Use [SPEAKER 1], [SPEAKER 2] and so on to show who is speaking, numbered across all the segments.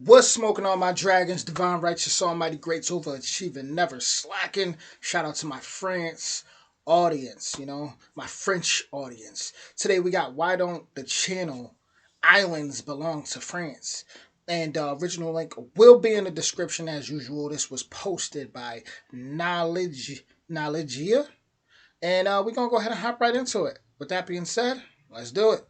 [SPEAKER 1] What's smoking on my dragons? Divine righteous, almighty, great, overachieving, never slacking. Shout out to my France audience, my French audience. Today we got Why Don't the Channel Islands Belong to France? And original link will be in the description as usual. This was posted by Knowledgea. And we're going to go ahead and hop right into it. With that being said, let's do it.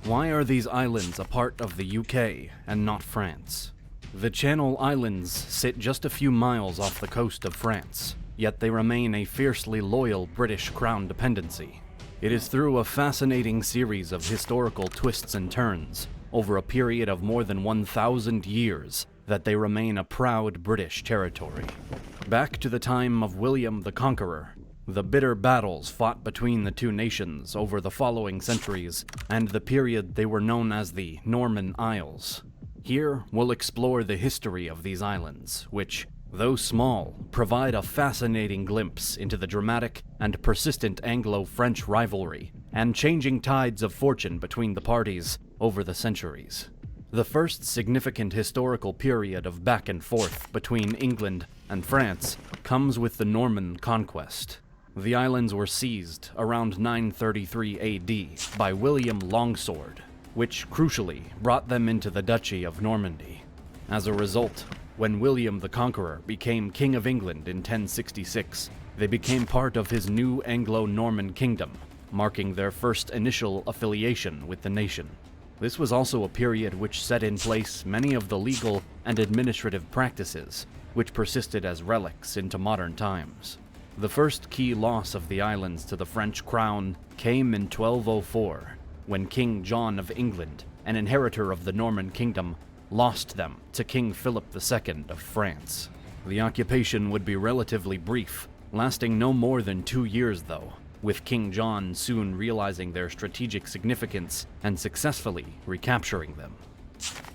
[SPEAKER 2] Why are these islands a part of the UK and not France? The Channel Islands sit just a few miles off the coast of France, yet they remain a fiercely loyal British Crown dependency. It is through a fascinating series of historical twists and turns, over a period of more than 1,000 years, that they remain a proud British territory. Back to the time of William the Conqueror, the bitter battles fought between the two nations over the following centuries, and the period they were known as the Norman Isles. Here, we'll explore the history of these islands, which, though small, provide a fascinating glimpse into the dramatic and persistent Anglo-French rivalry and changing tides of fortune between the parties over the centuries. The first significant historical period of back and forth between England and France comes with the Norman conquest. The islands were seized around 933 AD by William Longsword, which crucially brought them into the Duchy of Normandy. As a result, when William the Conqueror became King of England in 1066, they became part of his new Anglo-Norman kingdom, marking their first initial affiliation with the nation. This was also a period which set in place many of the legal and administrative practices, which persisted as relics into modern times. The first key loss of the islands to the French crown came in 1204, when King John of England, an inheritor of the Norman kingdom, lost them to King Philip II of France. The occupation would be relatively brief, lasting no more than 2 years though, with King John soon realizing their strategic significance and successfully recapturing them.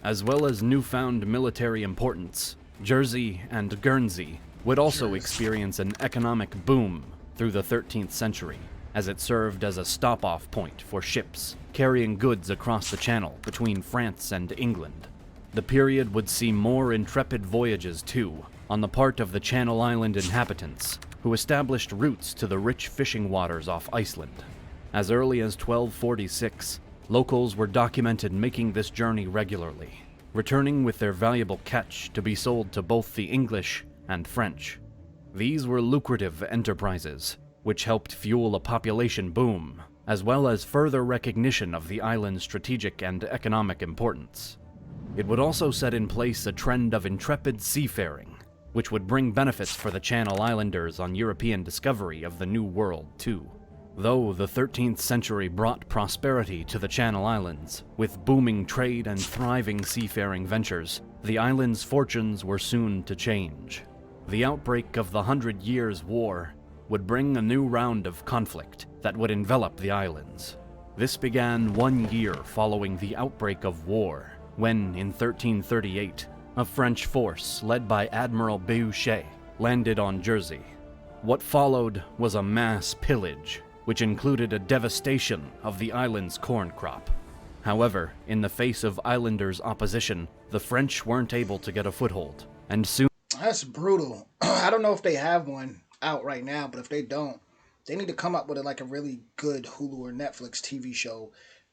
[SPEAKER 2] As well as newfound military importance, Jersey and Guernsey would also experience an economic boom through the 13th century, as it served as a stop-off point for ships carrying goods across the channel between France and England. The period would see more intrepid voyages too, on the part of the Channel Island inhabitants, who established routes to the rich fishing waters off Iceland. As early as 1246, locals were documented making this journey regularly, returning with their valuable catch to be sold to both the English and French. These were lucrative enterprises, which helped fuel a population boom, as well as further recognition of the island's strategic and economic importance. It would also set in place a trend of intrepid seafaring, which would bring benefits for the Channel Islanders on European discovery of the New World too. Though the 13th century brought prosperity to the Channel Islands, with booming trade and thriving seafaring ventures, the island's fortunes were soon to change. The outbreak of the Hundred Years' War would bring a new round of conflict that would envelop the islands. This began 1 year following the outbreak of war, when, in 1338, a French force led by Admiral Béhuchet landed on Jersey. What followed was a mass pillage, which included a devastation of the island's corn crop. However, in the face of islanders' opposition, the French weren't able to get a foothold, and soon...
[SPEAKER 1] That's brutal. I don't know if they have one out right now, but if they don't, they need to come up with a really good Hulu or Netflix TV show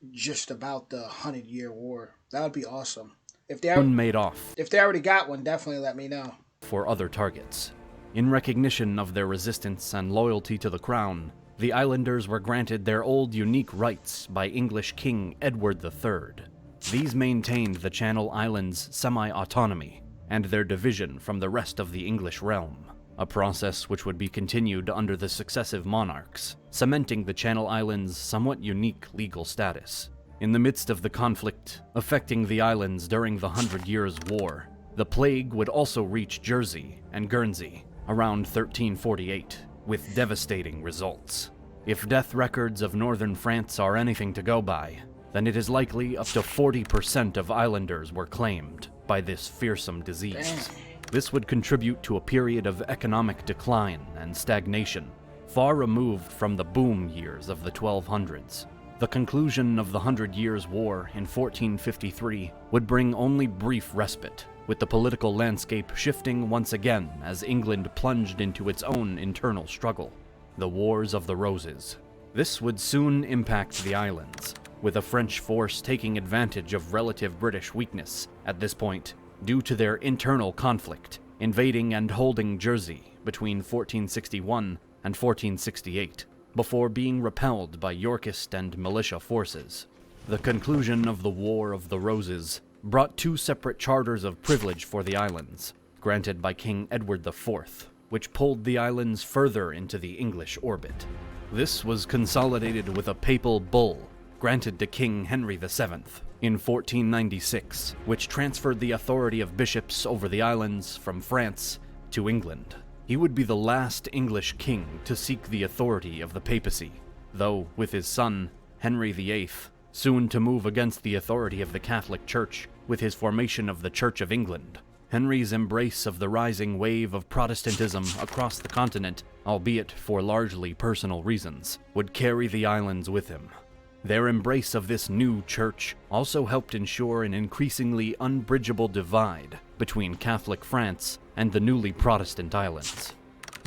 [SPEAKER 1] just about the 100-Year War. That would be awesome. If they
[SPEAKER 2] made off.
[SPEAKER 1] If they already got one, definitely let me know.
[SPEAKER 2] For other targets. In recognition of their resistance and loyalty to the crown, the islanders were granted their old unique rights by English King Edward III. These maintained the Channel Islands' semi-autonomy and their division from the rest of the English realm, a process which would be continued under the successive monarchs, cementing the Channel Islands' somewhat unique legal status. In the midst of the conflict affecting the islands during the 100 Years' War, the plague would also reach Jersey and Guernsey around 1348, with devastating results. If death records of northern France are anything to go by, then it is likely up to 40% of islanders were claimed by this fearsome disease. This would contribute to a period of economic decline and stagnation, far removed from the boom years of the 1200s. The conclusion of the Hundred Years' War in 1453 would bring only brief respite, with the political landscape shifting once again as England plunged into its own internal struggle, the Wars of the Roses. This would soon impact the islands, with a French force taking advantage of relative British weakness at this point due to their internal conflict, invading and holding Jersey between 1461 and 1468, before being repelled by Yorkist and militia forces. The conclusion of the War of the Roses brought two separate charters of privilege for the islands, granted by King Edward IV, which pulled the islands further into the English orbit. This was consolidated with a papal bull granted to King Henry VII in 1496, which transferred the authority of bishops over the islands from France to England. He would be the last English king to seek the authority of the papacy, though with his son, Henry VIII, soon to move against the authority of the Catholic Church with his formation of the Church of England. Henry's embrace of the rising wave of Protestantism across the continent, albeit for largely personal reasons, would carry the islands with him. Their embrace of this new church also helped ensure an increasingly unbridgeable divide between Catholic France and the newly Protestant islands.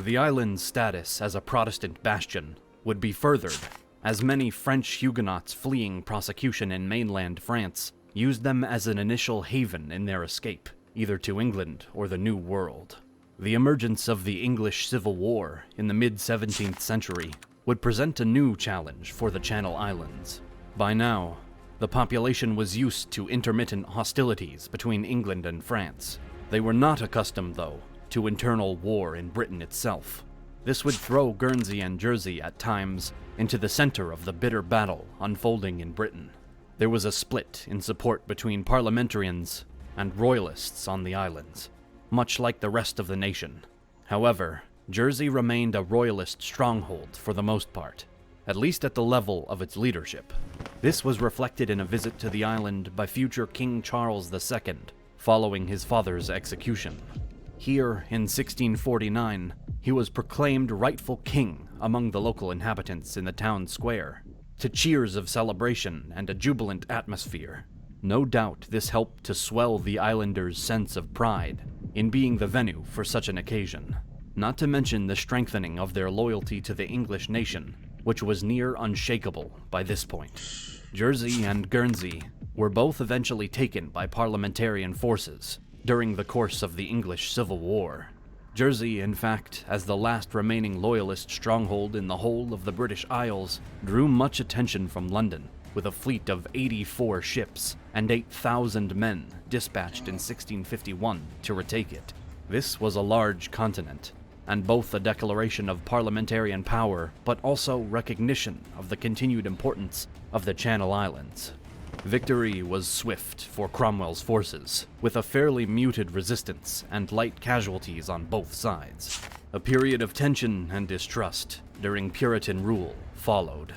[SPEAKER 2] The island's status as a Protestant bastion would be furthered, as many French Huguenots fleeing prosecution in mainland France used them as an initial haven in their escape, either to England or the New World. The emergence of the English Civil War in the mid-17th century would present a new challenge for the Channel Islands. By now, the population was used to intermittent hostilities between England and France. They were not accustomed, though, to internal war in Britain itself. This would throw Guernsey and Jersey at times into the center of the bitter battle unfolding in Britain. There was a split in support between parliamentarians and royalists on the islands, much like the rest of the nation. However, Jersey remained a royalist stronghold for the most part, at least at the level of its leadership. This was reflected in a visit to the island by future King Charles II, following his father's execution. Here, in 1649, he was proclaimed rightful king among the local inhabitants in the town square, to cheers of celebration and a jubilant atmosphere. No doubt this helped to swell the islanders' sense of pride in being the venue for such an occasion, not to mention the strengthening of their loyalty to the English nation, which was near unshakable by this point. Jersey and Guernsey were both eventually taken by parliamentarian forces during the course of the English Civil War. Jersey, in fact, as the last remaining loyalist stronghold in the whole of the British Isles, drew much attention from London, with a fleet of 84 ships and 8,000 men dispatched in 1651 to retake it. This was a large continent, and both a declaration of parliamentarian power, but also recognition of the continued importance of the Channel Islands. Victory was swift for Cromwell's forces, with a fairly muted resistance and light casualties on both sides. A period of tension and distrust during Puritan rule followed.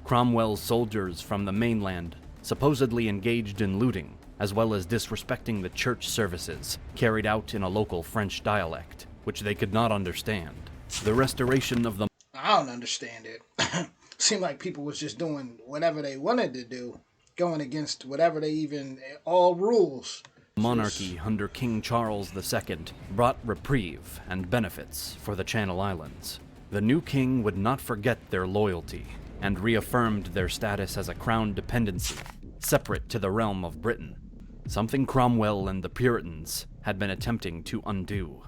[SPEAKER 2] Cromwell's soldiers from the mainland supposedly engaged in looting, as well as disrespecting the church services carried out in a local French dialect, which they could not understand. The restoration of the...
[SPEAKER 1] I don't understand it. Seemed like people was just doing whatever they wanted to do, going against whatever they even, all rules.
[SPEAKER 2] Monarchy under King Charles II brought reprieve and benefits for the Channel Islands. The new king would not forget their loyalty, and reaffirmed their status as a crown dependency, separate to the realm of Britain, something Cromwell and the Puritans had been attempting to undo.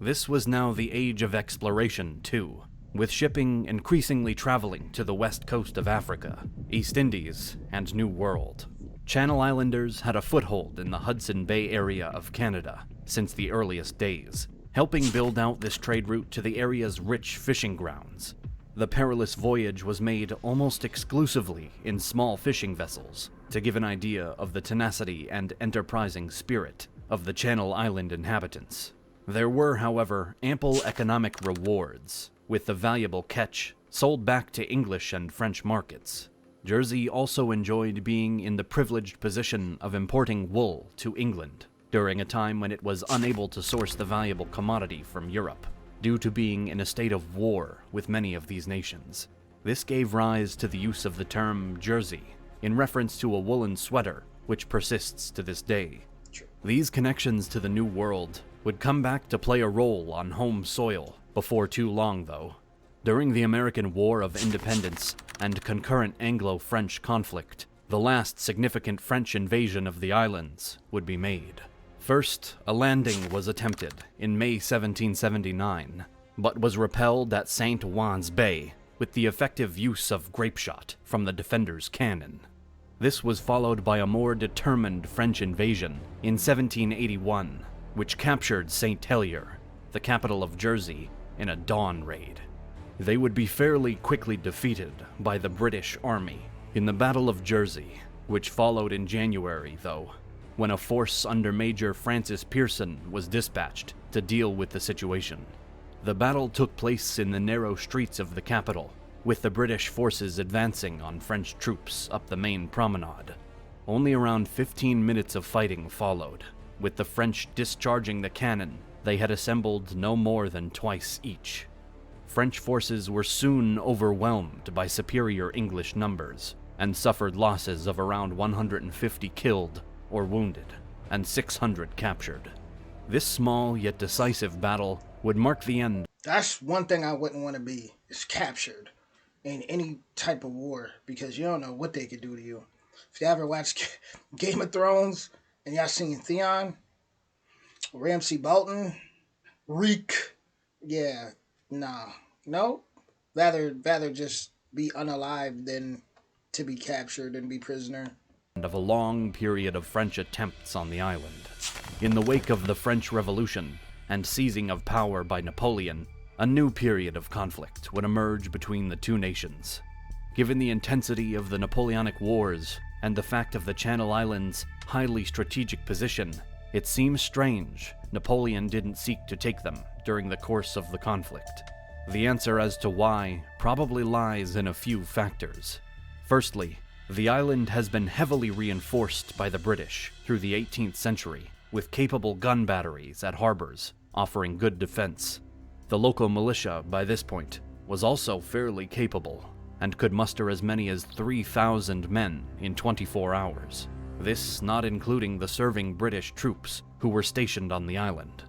[SPEAKER 2] This was now the age of exploration, too, with shipping increasingly traveling to the west coast of Africa, East Indies, and New World. Channel Islanders had a foothold in the Hudson Bay area of Canada since the earliest days, helping build out this trade route to the area's rich fishing grounds. The perilous voyage was made almost exclusively in small fishing vessels, to give an idea of the tenacity and enterprising spirit of the Channel Island inhabitants. There were, however, ample economic rewards, with the valuable catch sold back to English and French markets. Jersey also enjoyed being in the privileged position of importing wool to England during a time when it was unable to source the valuable commodity from Europe, due to being in a state of war with many of these nations. This gave rise to the use of the term jersey, in reference to a woolen sweater, which persists to this day. These connections to the New World would come back to play a role on home soil before too long, though. During the American War of Independence and concurrent Anglo-French conflict, the last significant French invasion of the islands would be made. First, a landing was attempted in May 1779, but was repelled at St. Juan's Bay with the effective use of grapeshot from the defenders' cannon. This was followed by a more determined French invasion in 1781, which captured St. Helier, the capital of Jersey, in a dawn raid. They would be fairly quickly defeated by the British Army in the Battle of Jersey, which followed in January, though, when a force under Major Francis Pearson was dispatched to deal with the situation. The battle took place in the narrow streets of the capital, with the British forces advancing on French troops up the main promenade. Only around 15 minutes of fighting followed, with the French discharging the cannon they had assembled no more than twice each. French forces were soon overwhelmed by superior English numbers, and suffered losses of around 150 killed or wounded, and 600 captured. This small yet decisive battle would mark the end.
[SPEAKER 1] That's one thing I wouldn't want to be, is captured in any type of war, because you don't know what they could do to you. If you ever watched Game of Thrones and y'all seen Theon, Ramsay Bolton, Reek, yeah, nah, no, rather just be unalive than to be captured and be prisoner.
[SPEAKER 2] Of a long period of French attempts on the island. In the wake of the French Revolution and seizing of power by Napoleon, a new period of conflict would emerge between the two nations. Given the intensity of the Napoleonic Wars and the fact of the Channel Islands' highly strategic position, it seems strange Napoleon didn't seek to take them during the course of the conflict. The answer as to why probably lies in a few factors. Firstly, the island has been heavily reinforced by the British through the 18th century, with capable gun batteries at harbors, offering good defense. The local militia, by this point, was also fairly capable, and could muster as many as 3,000 men in 24 hours. This not including the serving British troops who were stationed on the island.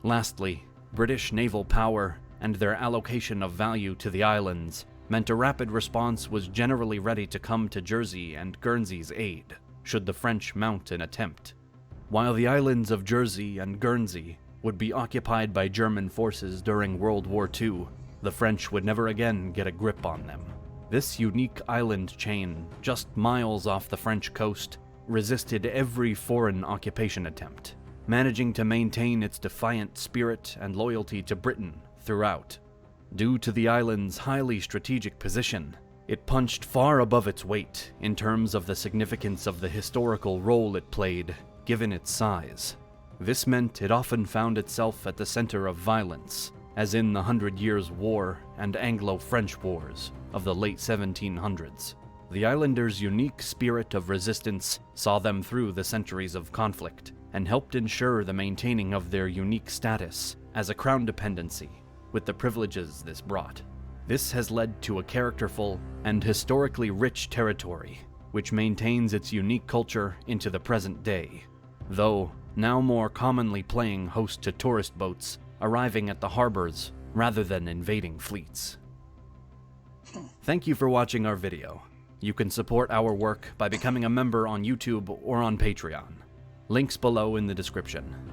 [SPEAKER 2] Lastly, British naval power and their allocation of value to the islands meant a rapid response was generally ready to come to Jersey and Guernsey's aid, should the French mount an attempt. While the islands of Jersey and Guernsey would be occupied by German forces during World War II, the French would never again get a grip on them. This unique island chain, just miles off the French coast, resisted every foreign occupation attempt, managing to maintain its defiant spirit and loyalty to Britain throughout. Due to the island's highly strategic position, it punched far above its weight in terms of the significance of the historical role it played, given its size. This meant it often found itself at the center of violence, as in the 100 Years' War and Anglo-French Wars of the late 1700s. The islanders' unique spirit of resistance saw them through the centuries of conflict and helped ensure the maintaining of their unique status as a crown dependency, with the privileges this brought. This has led to a characterful and historically rich territory, which maintains its unique culture into the present day, though now more commonly playing host to tourist boats arriving at the harbors rather than invading fleets. Thank you for watching our video. You can support our work by becoming a member on YouTube or on Patreon. Links below in the description.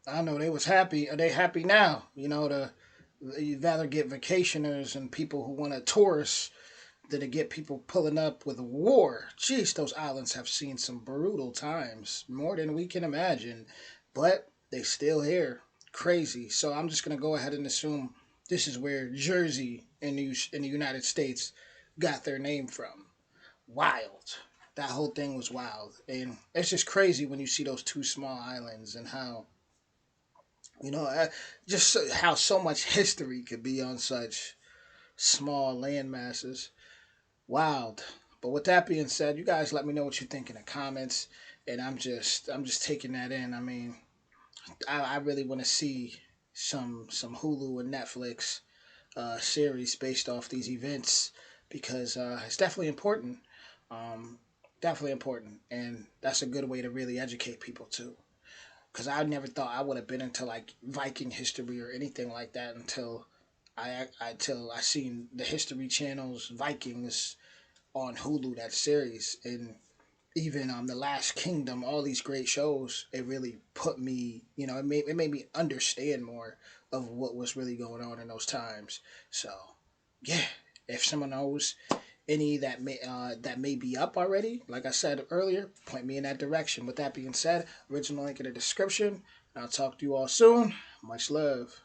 [SPEAKER 1] I know they was happy. Are they happy now? You'd rather get vacationers and people who want to tourist than to get people pulling up with a war. Jeez, those islands have seen some brutal times, more than we can imagine, but they still here. Crazy. So I'm just gonna go ahead and assume this is where Jersey in the United States got their name from. Wild. That whole thing was wild, and it's just crazy when you see those two small islands and how. Just how so much history could be on such small land masses. Wild. But with that being said, you guys let me know what you think in the comments, and I'm just taking that in. I mean, I really want to see some Hulu and Netflix series based off these events because it's definitely important. Um, Definitely important, and that's a good way to really educate people too. Because I never thought I would have been into like Viking history or anything like that until I seen the History Channel's Vikings on Hulu, that series, and even The Last Kingdom, all these great shows. It really put me, it made me understand more of what was really going on in those times. So yeah, if someone knows any that may be up already, like I said earlier, point me in that direction. With that being said, original link in the description. I'll talk to you all soon. Much love.